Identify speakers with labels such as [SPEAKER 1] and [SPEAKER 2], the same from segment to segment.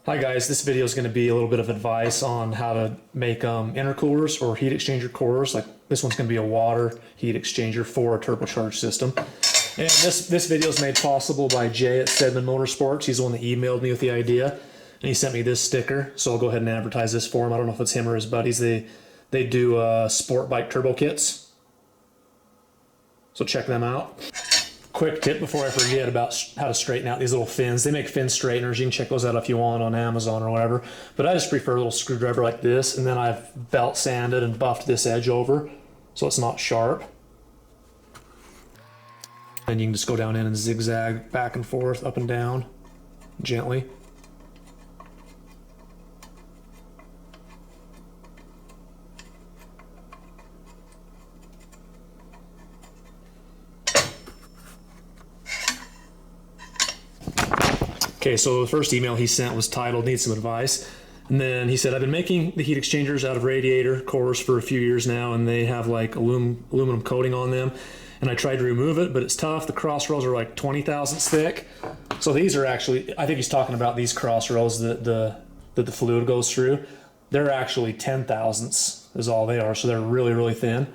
[SPEAKER 1] Hi guys, this video is going to be a little bit of advice on how to make intercoolers or heat exchanger cores. Like this one's going to be a water heat exchanger for a turbocharged system. And this video is made possible by Jay at Stedman Motorsports. He's the one that emailed me with the idea, and he sent me this sticker. So I'll go ahead and advertise this for him. I don't know if it's him or his buddies. They do sport bike turbo kits. So check them out. Quick tip before I forget about how to straighten out these little fins. They make fin straighteners. You can check those out if you want on Amazon or whatever. But I just prefer a little screwdriver like this, and then I've belt sanded and buffed this edge over so it's not sharp. And you can just go down in and zigzag back and forth, up and down, gently. Okay, so the first email he sent was titled, "Need some advice." And then he said, "I've been making the heat exchangers out of radiator cores for a few years now, and they have like aluminum coating on them. And I tried to remove it, but it's tough. The cross rolls are like 20 thousandths thick." So these are actually, I think he's talking about these cross rolls that the fluid goes through. They're actually 10 thousandths is all they are. So they're really, really thin.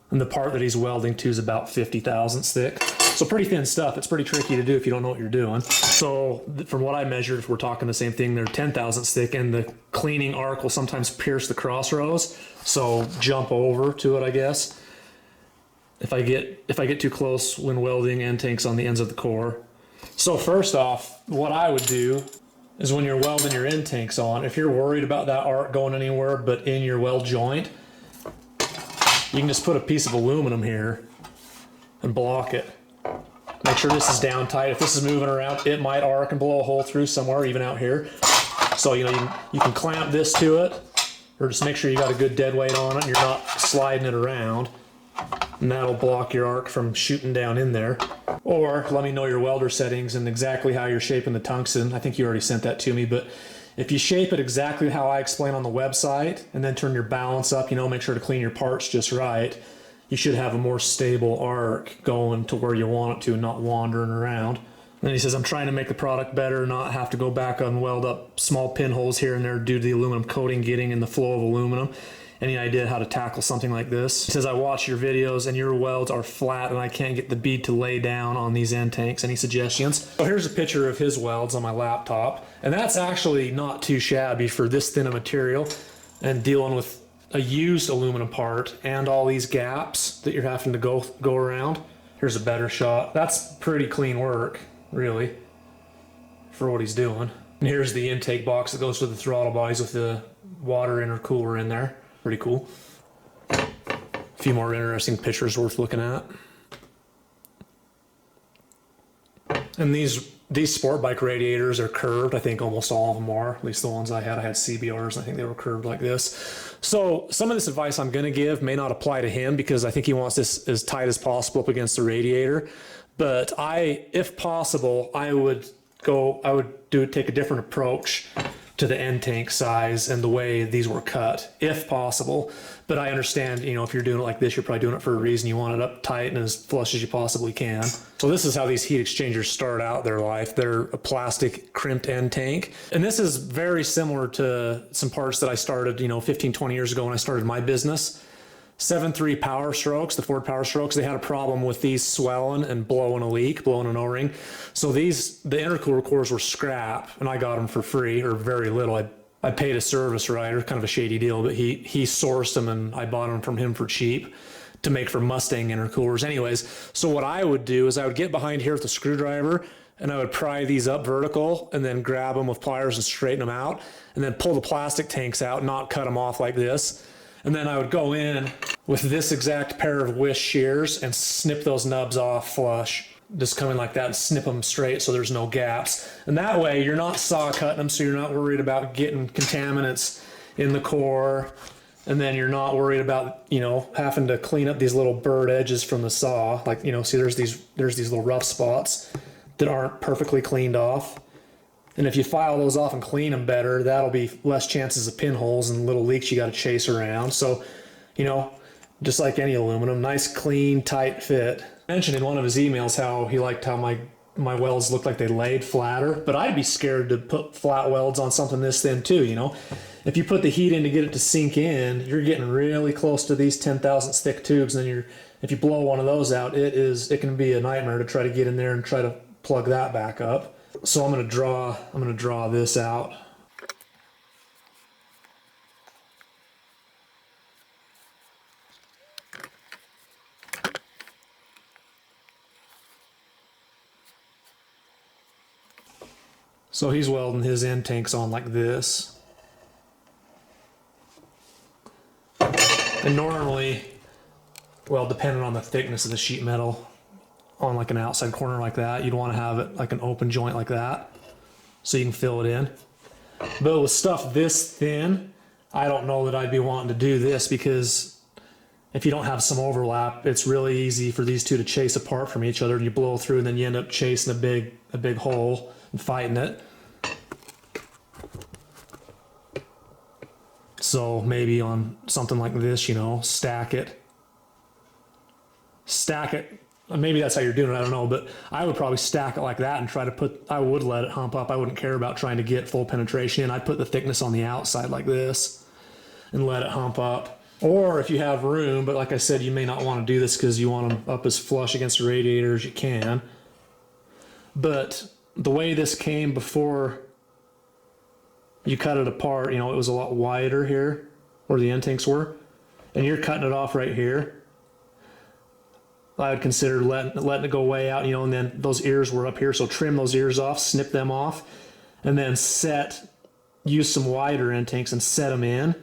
[SPEAKER 1] And the part that he's welding to is about 50 thousandths thick. So pretty thin stuff. It's pretty tricky to do if you don't know what you're doing. So from what I measured, if we're talking the same thing, they're 10 thousandths thick, and the cleaning arc will sometimes pierce the cross rows. So jump over to it, I guess. If I get too close when welding end tanks on the ends of the core. So first off, what I would do is when you're welding your end tanks on, if you're worried about that arc going anywhere but in your weld joint, you can just put a piece of aluminum here and block it. Make sure this is down tight. If this is moving around, it might arc and blow a hole through somewhere, even out here. So you can clamp this to it, or just make sure you got a good dead weight on it and you're not sliding it around. And that'll block your arc from shooting down in there. Or let me know your welder settings and exactly how you're shaping the tungsten. I think you already sent that to me, but if you shape it exactly how I explain on the website and then turn your balance up, make sure to clean your parts just right, you should have a more stable arc going to where you want it to and not wandering around. And then he says, "I'm trying to make the product better, not have to go back and weld up small pinholes here and there due to the aluminum coating getting in the flow of aluminum. Any idea how to tackle something like this?" He says, "I watch your videos and your welds are flat and I can't get the bead to lay down on these end tanks. Any suggestions?" So here's a picture of his welds on my laptop. And that's actually not too shabby for this thin a material and dealing with a used aluminum part and all these gaps that you're having to go around. Here's a better shot. That's pretty clean work, really, for what he's doing. And here's the intake box that goes to the throttle bodies with the water intercooler in there. Pretty cool. A few more interesting pictures worth looking at. And these sport bike radiators are curved. I think almost all of them are. At least the ones I had CBRs. I think they were curved like this. So some of this advice I'm going to give may not apply to him because I think he wants this as tight as possible up against the radiator. But if possible, I would take a different approach to the end tank size and the way these were cut, if possible. But I understand, if you're doing it like this, you're probably doing it for a reason. You want it up tight and as flush as you possibly can. So this is how these heat exchangers start out their life. They're a plastic crimped end tank. And this is very similar to some parts that I started, 15, 20 years ago when I started my business. 7.3 Power Strokes, the Ford Power Strokes, they had a problem with these swelling and blowing an O-ring. So the intercooler cores were scrap, and I got them for free, or very little. I paid a service writer, kind of a shady deal, but he sourced them, and I bought them from him for cheap to make for Mustang intercoolers. Anyways, so what I would do is I would get behind here with a screwdriver, and I would pry these up vertical, and then grab them with pliers and straighten them out, and then pull the plastic tanks out, not cut them off like this. And then I would go in with this exact pair of Wish shears and snip those nubs off flush. Just come in like that and snip them straight so there's no gaps. And that way you're not saw cutting them, so you're not worried about getting contaminants in the core. And then you're not worried about, having to clean up these little burred edges from the saw. Like, see there's these little rough spots that aren't perfectly cleaned off. And if you file those off and clean them better, that'll be less chances of pinholes and little leaks you got to chase around. So, just like any aluminum, nice, clean, tight fit. I mentioned in one of his emails how he liked how my my welds looked like they laid flatter, but I'd be scared to put flat welds on something this thin too, you know. If you put the heat in to get it to sink in, you're getting really close to these 10,000 thick tubes, and then if you blow one of those out, it can be a nightmare to try to get in there and try to plug that back up. So I'm gonna draw this out. So he's welding his end tanks on like this. And normally, well, depending on the thickness of the sheet metal, on like an outside corner like that, you'd want to have it like an open joint like that, so you can fill it in. But with stuff this thin, I don't know that I'd be wanting to do this, because if you don't have some overlap, it's really easy for these two to chase apart from each other, and you blow through, and then you end up chasing a big hole and fighting it. So maybe on something like this, you know, stack it. Maybe that's how you're doing it, I don't know, but I would probably stack it like that and try to I would let it hump up. I wouldn't care about trying to get full penetration in. I'd put the thickness on the outside like this and let it hump up. Or if you have room, but like I said, you may not want to do this because you want them up as flush against the radiator as you can. But the way this came before you cut it apart, you know, it was a lot wider here where the end tanks were, and you're cutting it off right here. I would consider letting it go way out, you know, and then those ears were up here, so trim those ears off, snip them off, and then use some wider end tanks and set them in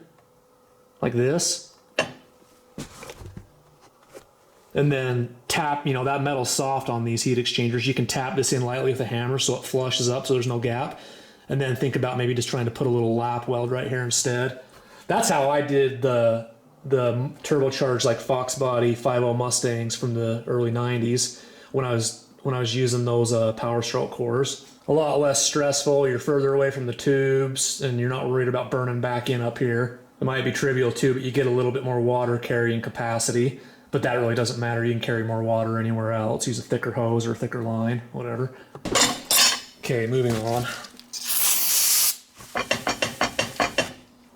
[SPEAKER 1] like this. And then tap, you know, that metal's soft on these heat exchangers. You can tap this in lightly with a hammer so it flushes up so there's no gap. And then think about maybe just trying to put a little lap weld right here instead. That's how I did the turbocharged like Fox body 5.0 Mustangs from the early 90s when I was using those power stroke cores. A lot less stressful. You're further away from the tubes and you're not worried about burning back in up here. It might be trivial too, but you get a little bit more water carrying capacity. But that really doesn't matter. You can carry more water anywhere else. Use a thicker hose or a thicker line, whatever. Okay, moving on.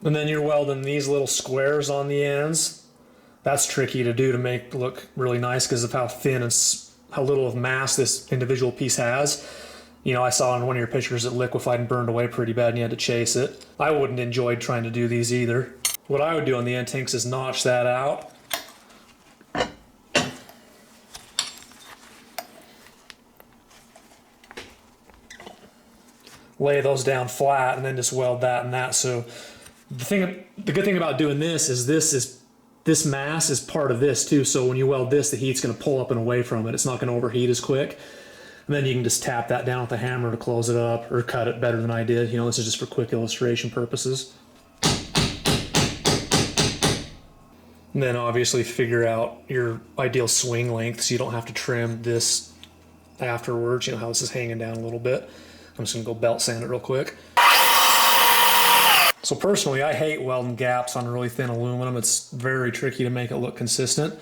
[SPEAKER 1] And then you're welding these little squares on the ends. That's tricky to do to make look really nice because of how thin and how little of mass this individual piece has. You know, I saw in one of your pictures it liquefied and burned away pretty bad and you had to chase it. I wouldn't enjoy trying to do these either. What I would do on the end tanks is notch that out. Lay those down flat and then just weld that and that. So the good thing about doing this is this mass is part of this too. So when you weld this, the heat's going to pull up and away from it. It's not going to overheat as quick. And then you can just tap that down with a hammer to close it up or cut it better than I did. You know, this is just for quick illustration purposes. And then obviously figure out your ideal swing length so you don't have to trim this afterwards. You know how this is hanging down a little bit. I'm just gonna go belt sand it real quick. So personally, I hate welding gaps on really thin aluminum. It's very tricky to make it look consistent.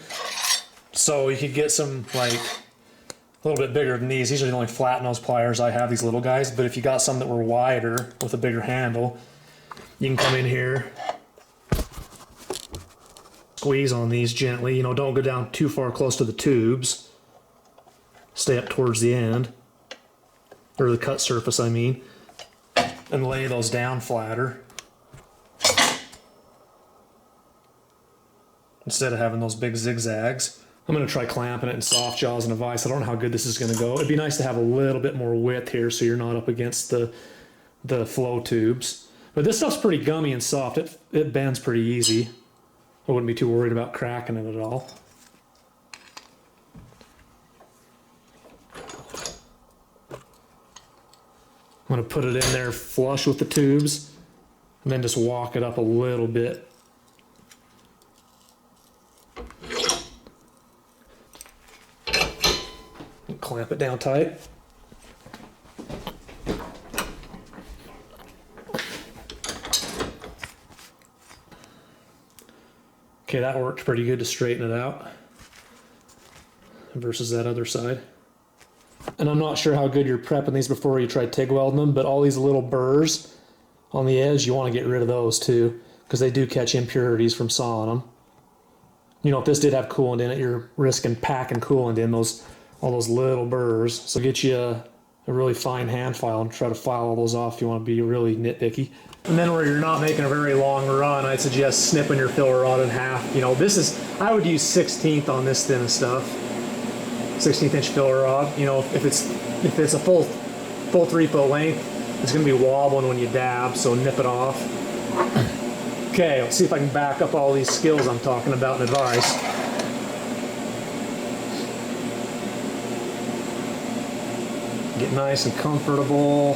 [SPEAKER 1] So you could get some like a little bit bigger than these. These are the only flat nose pliers I have, these little guys. But if you got some that were wider with a bigger handle, you can come in here, squeeze on these gently. You know, don't go down too far close to the tubes. Stay up towards the end. Or the cut surface, I mean, and lay those down flatter instead of having those big zigzags. I'm going to try clamping it in soft jaws and a vise. I don't know how good this is going to go. It'd be nice to have a little bit more width here so you're not up against the flow tubes. But this stuff's pretty gummy and soft. It bends pretty easy. I wouldn't be too worried about cracking it at all. I'm going to put it in there flush with the tubes and then just walk it up a little bit. And clamp it down tight. Okay, that worked pretty good to straighten it out versus that other side. And I'm not sure how good you're prepping these before you try TIG welding them, but all these little burrs on the edge, you want to get rid of those too, because they do catch impurities from sawing them. You know, if this did have coolant in it, you're risking packing coolant in all those little burrs. So get you a really fine hand file and try to file all those off if you want to be really nitpicky. And then where you're not making a very long run, I'd suggest snipping your filler rod in half. You know, I would use 1/16 on this thin stuff. 16th inch filler rod. You know, if it's a full 3-foot length, it's going to be wobbling when you dab, so nip it off. Okay, let's see if I can back up all these skills I'm talking about in advice. Get nice and comfortable.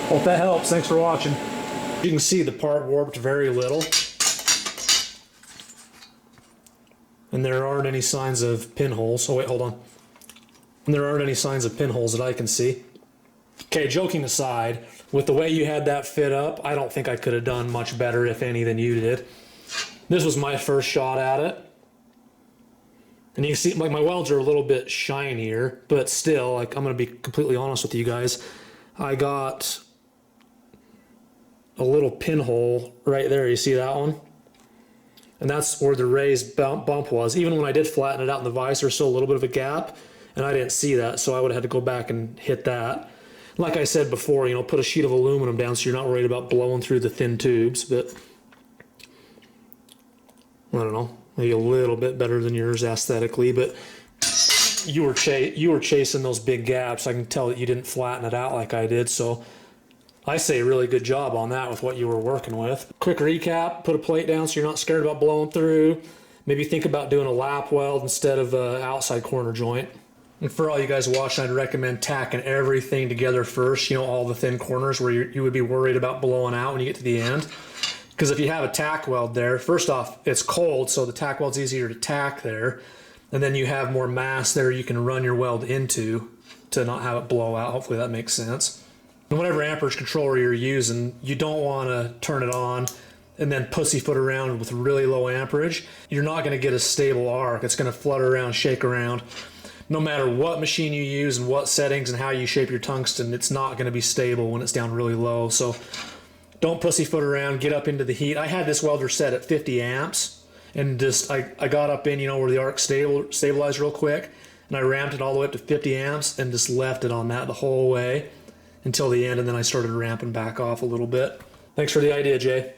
[SPEAKER 1] Hope that helps. Thanks for watching. You can see the part warped very little. And there aren't any signs of pinholes. Oh wait, hold on. And there aren't any signs of pinholes that I can see. Okay, joking aside, with the way you had that fit up, I don't think I could have done much better, if any, than you did. This was my first shot at it. And you can see, like, my welds are a little bit shinier, but still, like, I'm going to be completely honest with you guys. I got a little pinhole right there. You see that one? And that's where the raised bump was. Even when I did flatten it out in the vise, there's still a little bit of a gap, and I didn't see that, so I would have had to go back and hit that. Like I said before, you know, put a sheet of aluminum down so you're not worried about blowing through the thin tubes, but I don't know, maybe a little bit better than yours aesthetically, but you were chasing those big gaps. I can tell that you didn't flatten it out like I did, so I say really good job on that with what you were working with. Quick recap, put a plate down so you're not scared about blowing through. Maybe think about doing a lap weld instead of an outside corner joint. And for all you guys watching, I'd recommend tacking everything together first, you know, all the thin corners where you would be worried about blowing out when you get to the end. Because if you have a tack weld there, first off, it's cold, so the tack weld's easier to tack there. And then you have more mass there you can run your weld into to not have it blow out. Hopefully that makes sense. And whatever amperage controller you're using, you don't want to turn it on and then pussyfoot around with really low amperage. You're not going to get a stable arc. It's going to flutter around, shake around. No matter what machine you use and what settings and how you shape your tungsten, it's not going to be stable when it's down really low. So don't pussyfoot around, get up into the heat. I had this welder set at 50 amps and just I got up in, you know, where the arc stabilized real quick, and I ramped it all the way up to 50 amps and just left it on that the whole way until the end, and then I started ramping back off a little bit. Thanks for the idea, Jay.